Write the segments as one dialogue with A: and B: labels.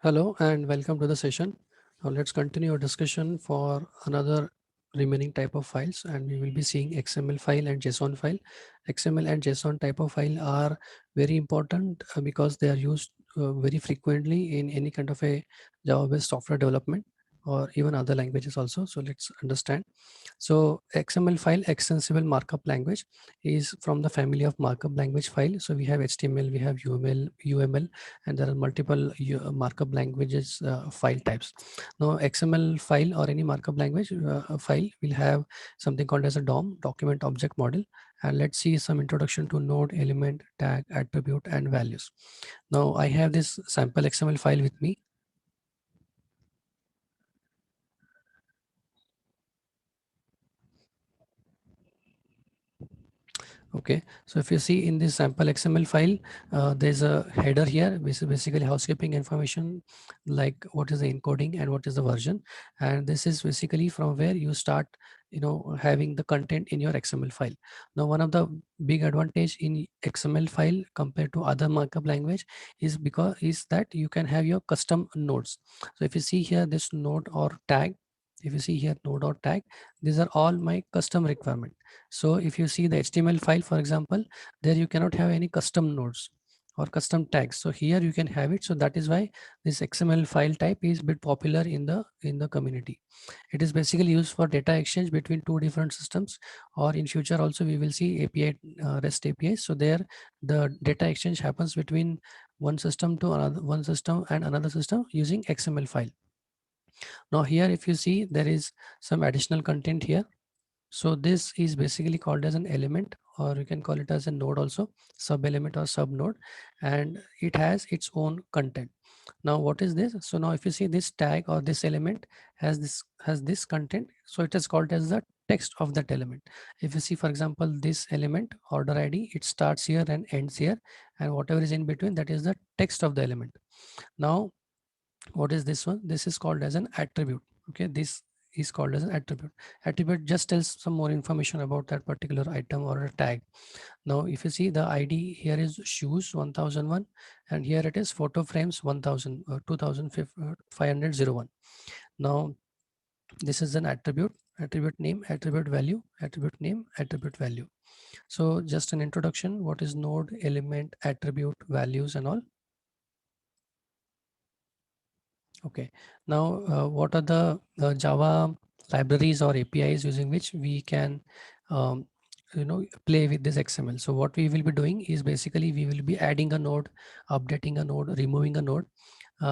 A: Hello and welcome to the session. Now let's continue our discussion for another remaining type of files, and we will be seeing XML file and JSON file. XML and JSON type of file are very important because they are used very frequently in any kind of a Java-based software development or even other languages also. So let's understand. So XML file, extensible markup language, is from the family of markup language file. So we have HTML, we have UML, and there are multiple markup languages file types. Now XML file or any markup language file will have something called as a DOM, document object model. And let's see some introduction to node, element, tag, attribute, and values. Now I have this sample XML file with me. Okay, so if you see in this sample XML file, there's a header here, which is basically housekeeping information like what is the encoding and what is the version. And this is basically from where you start, having the content in your XML file. Now, one of the big advantage in XML file compared to other markup language is that you can have your custom nodes. So if you see here, this node or tag, if you see here node or tag, these are all my custom requirement. So if you see the HTML file, for example, there you cannot have any custom nodes or custom tags. So here you can have it. So that is why this XML file type is bit popular in the community. It is basically used for data exchange between two different systems, or in future also we will see API, REST API. So there the data exchange happens between one system and another system using XML file. Now here if you see, there is some additional content here. So this is basically called as an element, or you can call it as a node also, sub element or sub node, and it has its own content. Now what is this? So now if you see, this tag or this element has this content, so it is called as the text of that element. If you see, for example, this element order ID, it starts here and ends here, and whatever is in between, that is the text of the element. Now what is this one? This is called as an attribute. Okay, this is called as an attribute. Attribute just tells some more information about that particular item or a tag. Now if you see, the ID here is shoes 1001, and here it is photo frames 1000 2501. Now this is an attribute, attribute name, attribute value, attribute name, attribute value. So just an introduction, what is node, element, attribute, values, and all. Okay. Now, what are the Java libraries or APIs using which we can, play with this XML? So what we will be doing is basically we will be adding a node, updating a node, removing a node.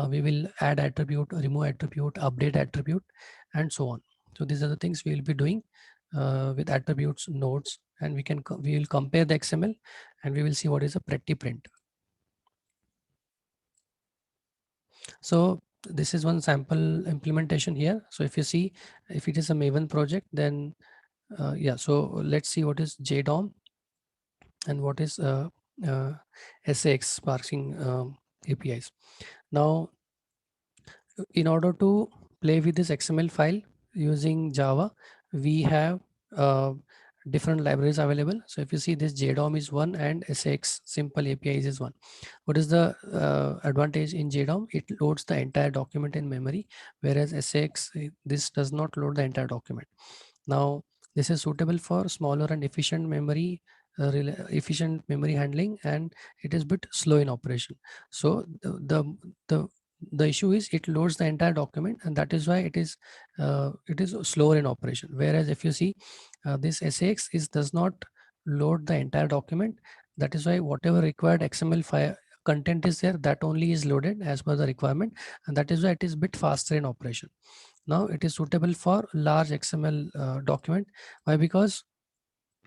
A: We will add attribute, remove attribute, update attribute, and so on. So these are the things we will be doing with attributes, nodes, and we will compare the XML, and we will see what is a pretty print. So this is one sample implementation here. So if you see, if it is a Maven project, then yeah, so let's see what is JDOM and what is uh, SAX parsing APIs. Now, in order to play with this XML file using Java, we have uh, different libraries available. So if you see, this JDOM is one and SX simple APIs is one. What is the advantage in JDOM? It loads the entire document in memory, whereas SX, this does not load the entire document. Now, this is suitable for smaller and efficient memory handling, and it is bit slow in operation. So the issue is it loads the entire document, and that is why it is slower in operation. Whereas if you see, this SAX does not load the entire document. That is why whatever required XML file content is there, that only is loaded as per the requirement, and that is why it is bit faster in operation. Now it is suitable for large XML document. Why? Because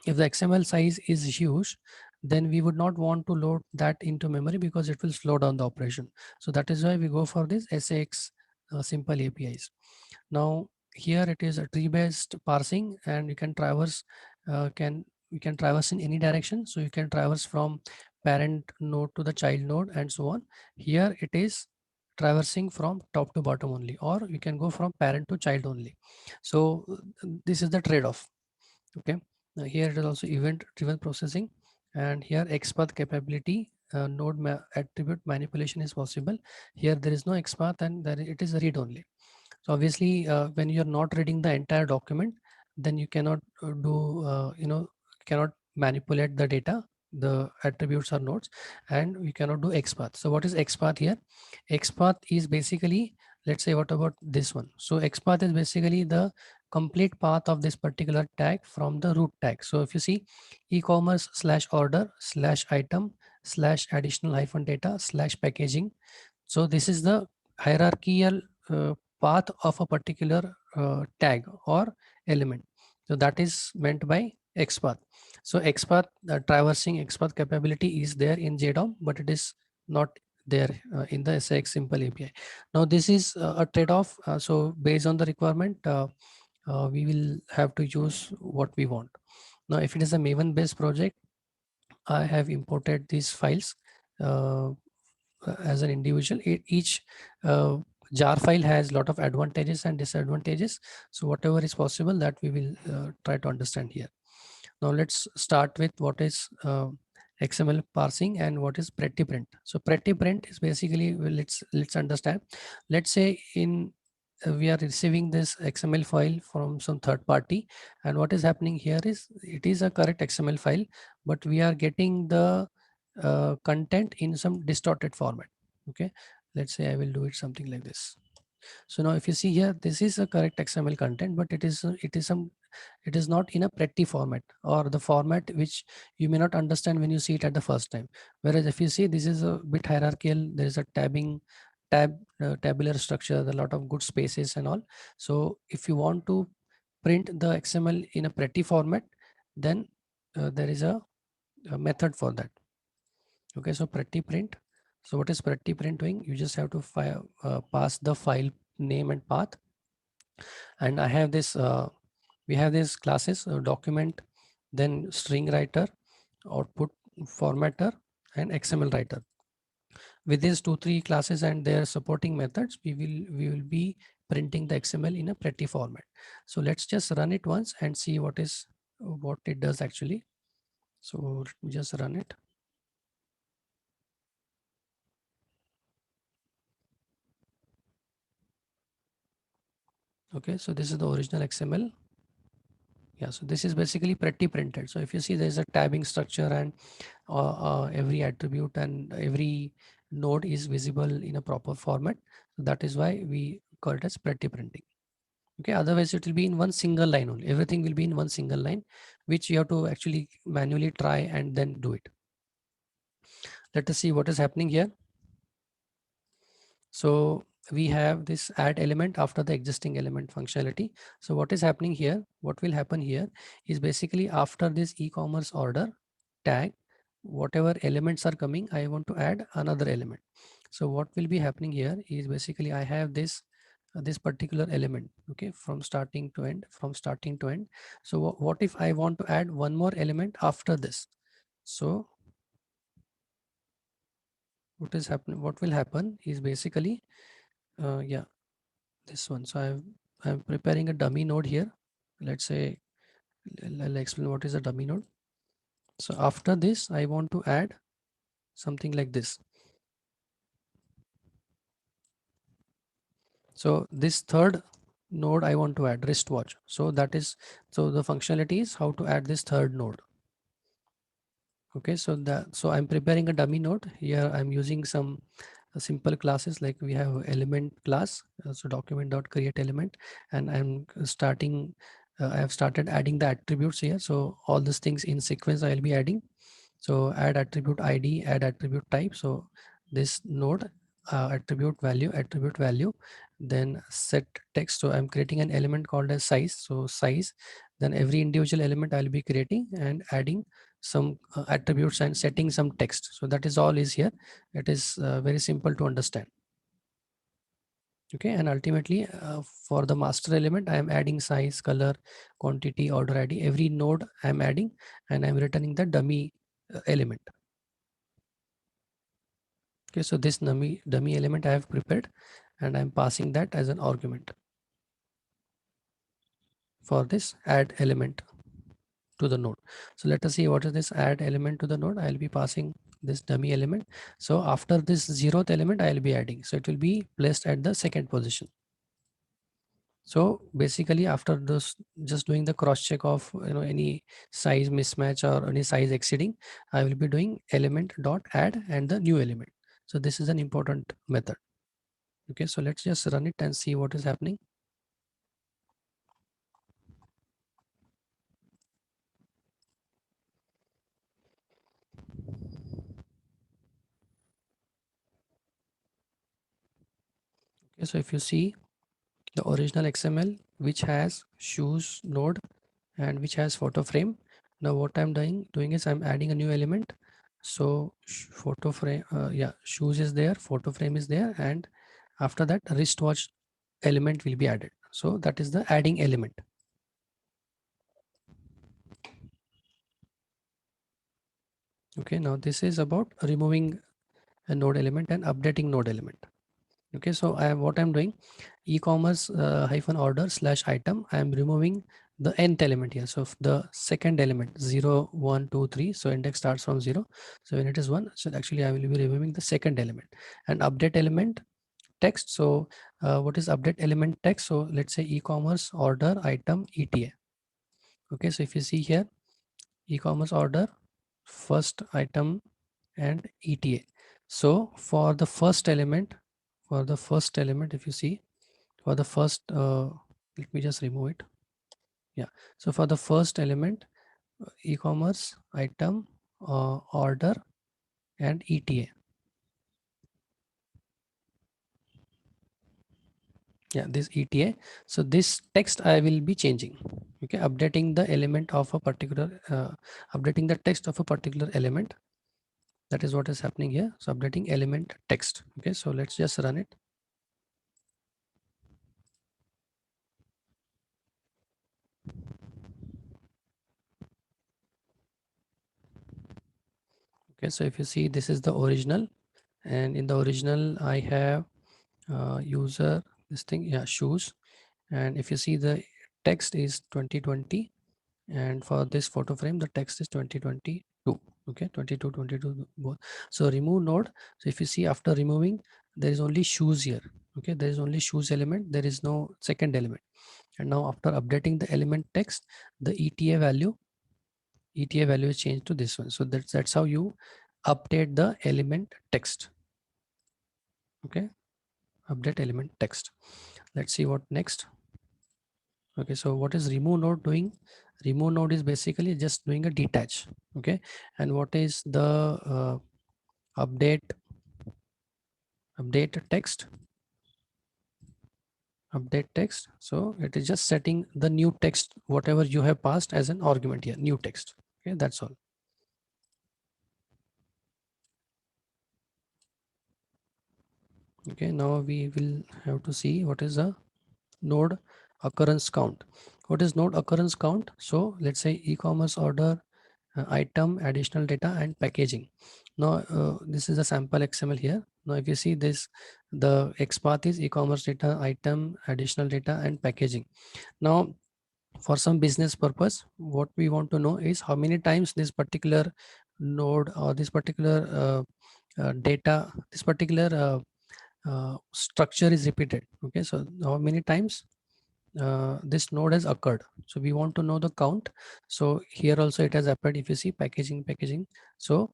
A: if the XML size is huge, then we would not want to load that into memory because it will slow down the operation. So that is why we go for this SAX simple APIs. Now here it is a tree-based parsing, and you can traverse you can traverse in any direction. So you can traverse from parent node to the child node and so on. Here it is traversing from top to bottom only, or you can go from parent to child only. So this is the trade-off. Okay. Now here it is also event driven processing, and here XPath capability node attribute manipulation is possible. Here there is no XPath and there it is read only. So obviously, when you're not reading the entire document, then you cannot cannot manipulate the data, the attributes or nodes, and we cannot do XPath. So what is XPath here? XPath is basically, let's say, what about this one? So XPath is basically the complete path of this particular tag from the root tag. So if you see e-commerce slash order slash item slash additional hyphen data slash packaging. So this is the hierarchical path of a particular tag or element. So that is meant by XPath. So XPath traversing XPath capability is there in JDOM, but it is not there in the SAX simple API. Now this is a trade-off. So based on the requirement, we will have to use what we want. Now, if it is a Maven based project, I have imported these files uh, as an individual. Each uh, jar file has a lot of advantages and disadvantages. So whatever is possible that we will try to understand here. Now let's start with what is XML parsing and what is pretty print. So pretty print is basically, well, let's understand. Let's say in we are receiving this XML file from some third party, and what is happening here is it is a correct XML file, but we are getting the content in some distorted format. Okay, let's say I will do it something like this. So now if you see here, this is a correct XML content, but it is not in a pretty format or the format which you may not understand when you see it at the first time. Whereas if you see, this is a bit hierarchical, there is a tabular structure, a lot of good spaces and all. So if you want to print the XML in a pretty format, then there is a method for that. Okay, so pretty print. So what is pretty print doing? You just have to pass the file name and path. And I have this, we have these classes, document, then string writer, output formatter, and XML writer. With these 2-3 classes and their supporting methods, we will be printing the XML in a pretty format. So let's just run it once and see what it does actually. So let me just run it. Okay, so this is the original XML. Yeah, so this is basically pretty printed. So if you see, there's a tabbing structure and every attribute and every node is visible in a proper format. So that is why we call it as pretty printing. Okay, otherwise it will be in one single line only. Everything will be in one single line, which you have to actually manually try and then do it. Let us see what is happening here. So we have this add element after the existing element functionality. So what is happening here? What will happen here is basically after this e-commerce order tag, whatever elements are coming, I want to add another element. So what will be happening here is basically I have this particular element, okay, from starting to end, So what if I want to add one more element after this? So what will happen is basically, yeah, this one. So I'm preparing a dummy node here. Let's say I'll explain what is a dummy node. So after this, I want to add something like this. So this third node I want to add wristwatch. So the functionality is how to add this third node. Okay, so I'm preparing a dummy node here. I'm using some simple classes, like we have element class, so document.create element, and I have started adding the attributes here. So all these things in sequence I'll be adding. So add attribute ID, add attribute type. So this node, attribute value, then set text. So I'm creating an element called as size. So size, then every individual element I'll be creating and adding some attributes and setting some text. So that is all is here. It is very simple to understand. Okay, and ultimately for the master element, I am adding size, color, quantity, order ID. Every node I am adding, and I'm returning the dummy element. Okay, so this dummy element I have prepared, and I'm passing that as an argument for this add element to the node. So let us see what is this add element to the node. I'll be passing this dummy element. So after this 0th element I will be adding, so it will be placed at the second position. So basically after this, just doing the cross check of any size mismatch or any size exceeding, I will be doing element dot add and the new element. So this is an important method. Okay, so let's just run it and see what is happening. Okay, so if you see the original XML which has shoes node and which has photo frame. Now what I'm doing is I'm adding a new element. So photo frame, yeah, shoes is there, photo frame is there, and after that wristwatch element will be added. So that is the adding element. Okay, now this is about removing a node element and updating node element. Okay, so what I'm doing, e-commerce hyphen order slash item, I am removing the nth element here. So the second element 0 1 2 3, so index starts from 0, so when it is 1, so actually I will be removing the second element. And update element text, so what is update element text? So let's say e-commerce order item eta. Okay, so if you see here, e-commerce order first item and eta. So for the first element, if you see, for the first let me just remove it. Yeah, so for the first element, e-commerce item order and eta. Yeah, this eta. So this text I will be changing. Okay, updating the element of a particular updating the text of a particular element. That is what is happening here. So updating element text. Okay, so let's just run it. Okay, so if you see, this is the original, and in the original I have user this thing, yeah, shoes, and if you see the text is 2020, and for this photo frame the text is 2022. Okay, 22 22 both. So remove node. So if you see, after removing, there is only shoes here. Okay, there is only shoes element, there is no second element. And now after updating the element text, the eta value is changed to this one. So that's how you update the element text. Okay, update element text. Let's see what next. Okay, so what is remove node doing? Remove node is basically just doing a detach. Okay, and what is the update text? Update text, so it is just setting the new text whatever you have passed as an argument here, new text. Okay, that's all. Okay, now we will have to see what is a node occurrence count. What is node occurrence count? So let's say e-commerce order item, additional data, and packaging. Now this is a sample XML here. Now if you see this, the XPath is e-commerce data, item, additional data, and packaging. Now for some business purpose, what we want to know is how many times this particular node or this particular data, this particular structure is repeated. Okay, so how many times this node has occurred. So we want to know the count. So here also it has appeared. If you see packaging, so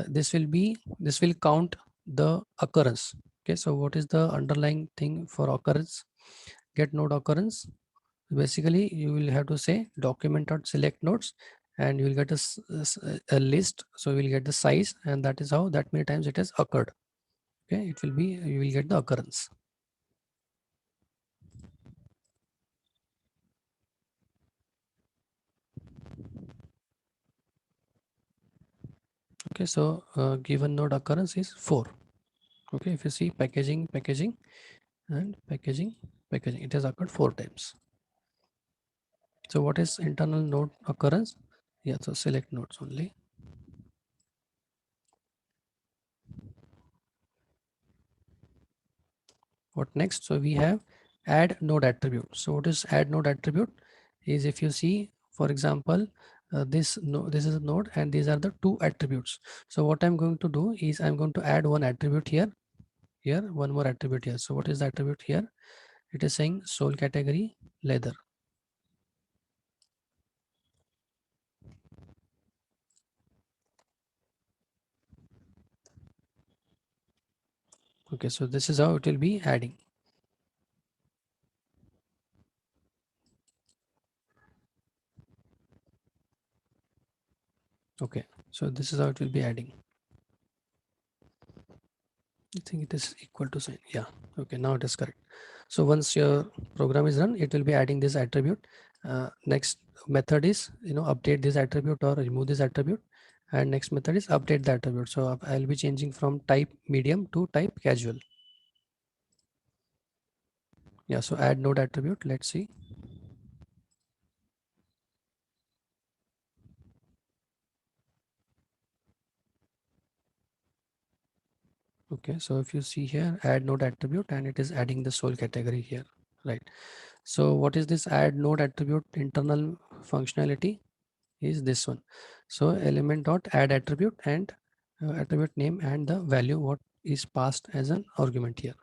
A: this will count the occurrence. Okay, so what is the underlying thing for occurrence? Get node occurrence. Basically you will have to say document.select nodes, and you will get a list. So you will get the size, and that is how that many times it has occurred. Okay, it will be, you will get the occurrence. Okay, so given node occurrence is 4. Okay, if you see packaging and packaging, it has occurred 4 times. So what is internal node occurrence? Yeah, so select nodes only. What next? So we have add node attribute. So what is add node attribute? Is if you see, for example, this is a node, and these are the two attributes. So what I'm going to do is I'm going to add one attribute here, one more attribute here. So what is the attribute here? It is saying sole category leather. Okay, so this is how it will be adding. Okay, so this is how it will be adding. I think it is equal to sign. Yeah. Okay, now it is correct. So once your program is run, it will be adding this attribute. Next method is, update this attribute or remove this attribute. And next method is update the attribute. So I'll be changing from type medium to type casual. Yeah, so add node attribute. Let's see. Okay, so if you see here, add node attribute, and it is adding the sole category here, right? So what is this add node attribute internal functionality? Is this one. So element dot add attribute, and attribute name and the value what is passed as an argument here.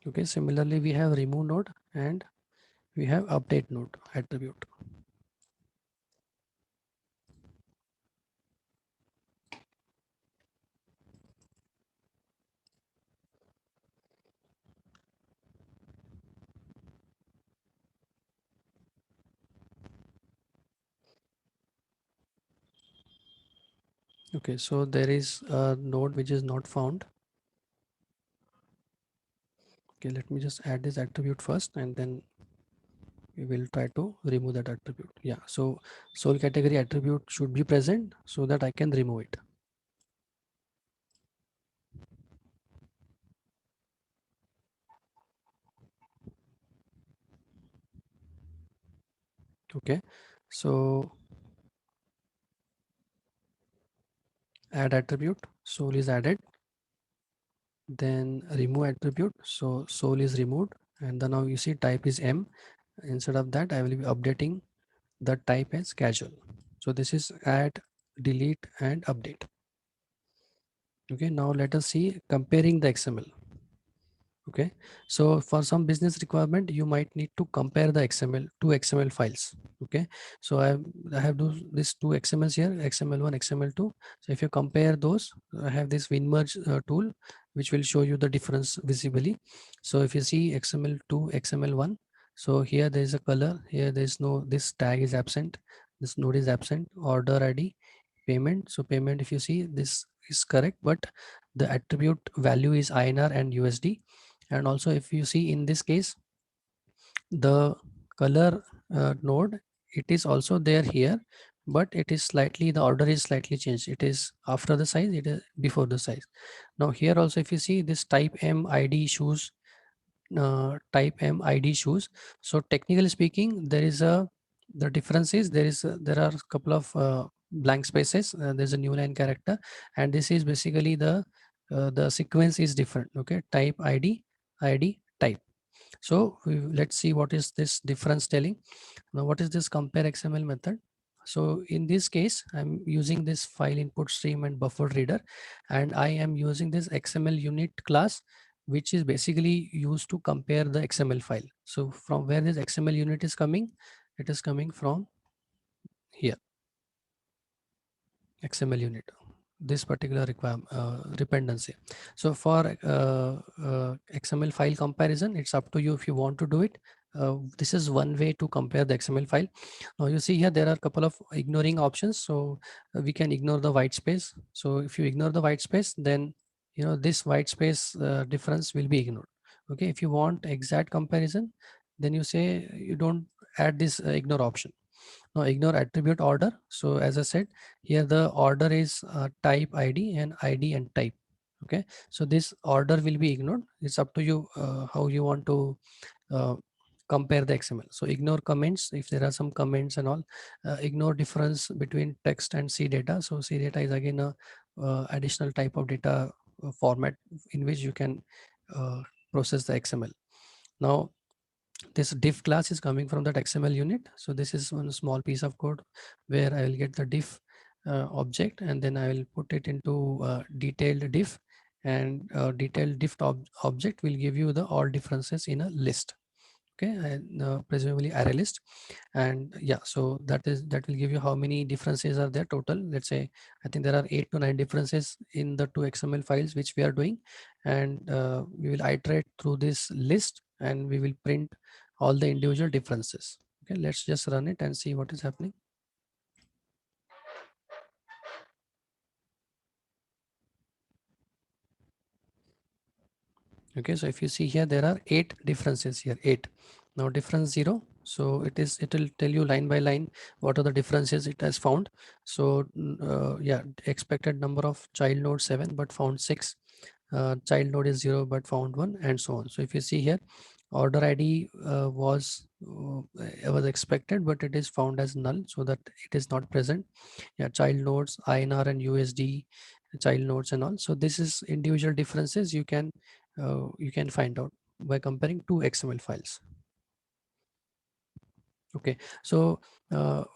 A: Okay, similarly we have remove node and we have update node attribute. Okay, so there is a node which is not found. Okay, let me just add this attribute first, and then we will try to remove that attribute. Yeah, so sole category attribute should be present so that I can remove it. Okay, so add attribute, sole is added, then remove attribute, so sole is removed, and then now you see type is M. Instead of that, I will be updating the type as casual. So this is add, delete, and update. Okay, now let us see comparing the XML. Okay, so for some business requirement you might need to compare the two XML files. Okay, so I have this two XMLs here, XML1, XML2. So if you compare those, I have this WinMerge tool which will show you the difference visibly. So if you see XML2, XML1, so here there is a color, here there is no, this tag is absent, this node is absent, order ID, payment. So payment, if you see, this is correct, but the attribute value is INR and USD. And also if you see in this case, the color node, it is also there here, but it is slightly, the order is slightly changed. It is after the size, it is before the size. Now here also if you see this type M ID shoes, type M ID shoes. So technically speaking, the difference is there are a couple of blank spaces. There's a new line character, and this is basically the sequence is different. Okay, type ID type. So let's see what is this difference telling. Now what is this compare XML method? So in this case, I'm using this file input stream and buffer reader, and I am using this XML unit class, which is basically used to compare the XML file. So from where this XML unit is coming, it is coming from here, XML unit, this particular dependency. So for XML file comparison, it's up to you if you want to do it. This is one way to compare the XML file. Now you see here there are a couple of ignoring options. So we can ignore the white space. So if you ignore the white space, then this white space difference will be ignored. Okay, if you want exact comparison, then you say you don't add this ignore option. Now ignore attribute order. So as I said, here the order is type ID and ID and type. Okay, so this order will be ignored. It's up to you how you want to uh, compare the XML. So ignore comments if there are some comments and all. Ignore difference between text and C data. So C data is again a additional type of data format in which you can uh, process the XML. Now This diff class is coming from that XML unit. So this is one small piece of code where I will get the diff object, and then I will put it into detailed diff, and detailed diff object will give you the all differences in a list. Okay, and presumably array list. And yeah, so that will give you how many differences are there total. Let's say I think there are 8 to 9 differences in the two XML files which we are doing, and we will iterate through this list and we will print all the individual differences. Okay, let's just run it and see what is happening. Okay, so if you see here, there are 8 differences here, 8. Now difference 0, so it will tell you line by line what are the differences it has found. So yeah, expected number of child node 7 but found 6, child node is 0 but found 1, and so on. So if you see here, order ID was expected, but it is found as null, so that it is not present. Yeah, child nodes INR and USD child nodes and all. So this is individual differences you can find out by comparing two XML files. Okay, so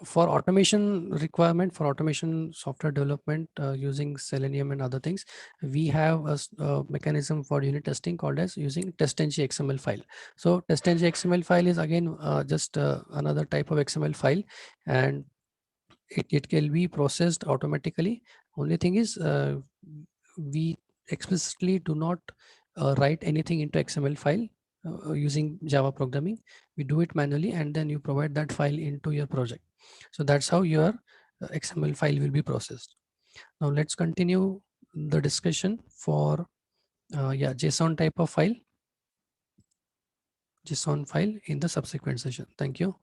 A: for automation requirement, for automation software development using Selenium and other things, we have a mechanism for unit testing called as using test.ng XML file. So test.ng XML file is again just another type of XML file, and it can be processed automatically. Only thing is we explicitly do not write anything into XML file using Java programming. We do it manually, and then you provide that file into your project. So that's how your XML file will be processed. Now let's continue the discussion for yeah, JSON type of file, JSON file in the subsequent session. Thank you.